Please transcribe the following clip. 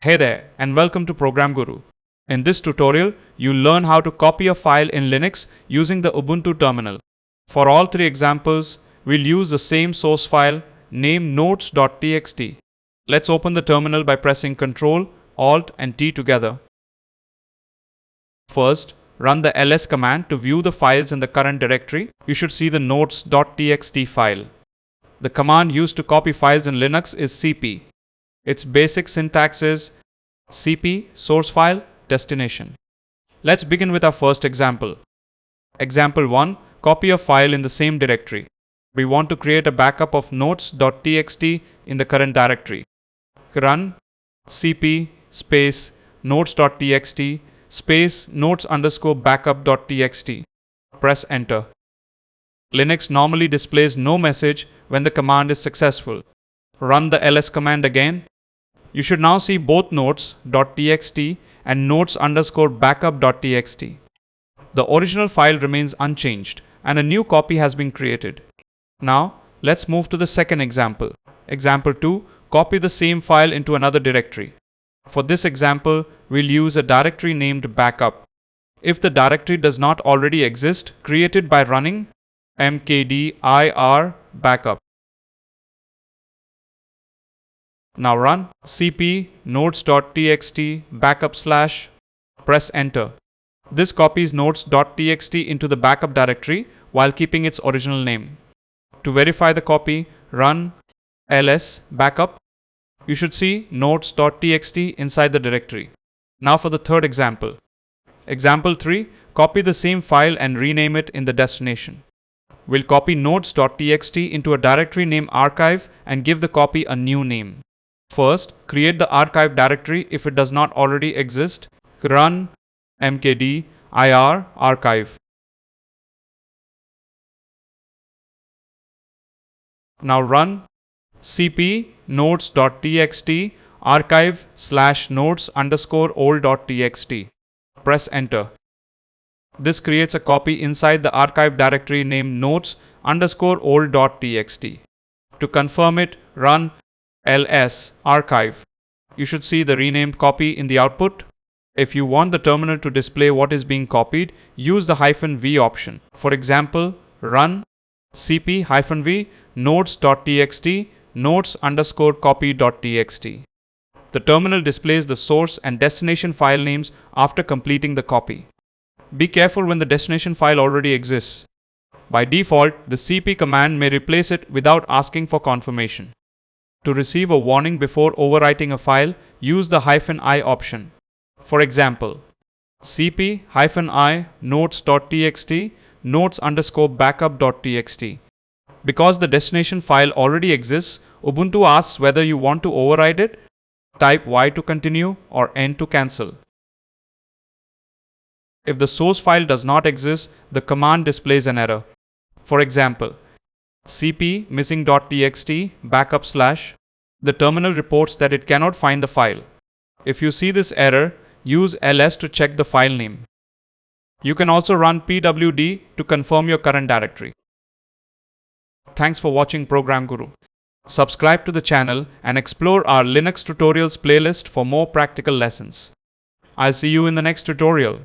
Hey there, and welcome to Program Guru. In this tutorial, you'll learn how to copy a file in Linux using the Ubuntu terminal. For all three examples, we'll use the same source file named notes.txt. Let's open the terminal by pressing Ctrl, Alt, and T together. First, run the ls command to view the files in the current directory. You should see the notes.txt file. The command used to copy files in Linux is cp. Its basic syntax is cp source file destination. Let's begin with our first example. Example 1. Copy a file in the same directory. We want to create a backup of notes.txt in the current directory. Run cp space notes.txt space notes_backup.txt. Press enter. Linux normally displays no message when the command is successful. Run the ls command again. You should now see both notes.txt and notes_backup.txt. The original file remains unchanged and a new copy has been created. Now let's move to the second example. Example 2. Copy the same file into another directory. For this example, we'll use a directory named backup. If the directory does not already exist, create it by running mkdir backup. Now run cp notes.txt backup / press enter. This copies notes.txt into the backup directory while keeping its original name. To verify the copy, run ls backup. You should see notes.txt inside the directory. Now for the third example. Example 3. Copy the same file and rename it in the destination. We'll copy notes.txt into a directory named archive and give the copy a new name. First, create the archive directory if it does not already exist. Run mkdir archive. Now run cp notes.txt archive / notes_old.txt. Press enter. This creates a copy inside the archive directory named notes_old.txt. To confirm it, run ls archive. You should see the renamed copy in the output. If you want the terminal to display what is being copied, use the -v option. For example, run cp-v notes.txt notes_copy.txt. The terminal displays the source and destination file names after completing the copy. Be careful when the destination file already exists. By default, the cp command may replace it without asking for confirmation. To receive a warning before overwriting a file, use the -i option. For example, cp-i notes.txt notes_backup.txt. Because the destination file already exists, Ubuntu asks whether you want to override it. Type Y to continue or N to cancel. If the source file does not exist, the command displays an error. For example, cp missing.txt backup / the terminal reports that it cannot find the file. If you see this error, use ls to check the file name. You can also run pwd to confirm your current directory. Thanks for watching Program Guru. Subscribe to the channel and explore our Linux tutorials playlist for more practical lessons. I'll see you in the next tutorial.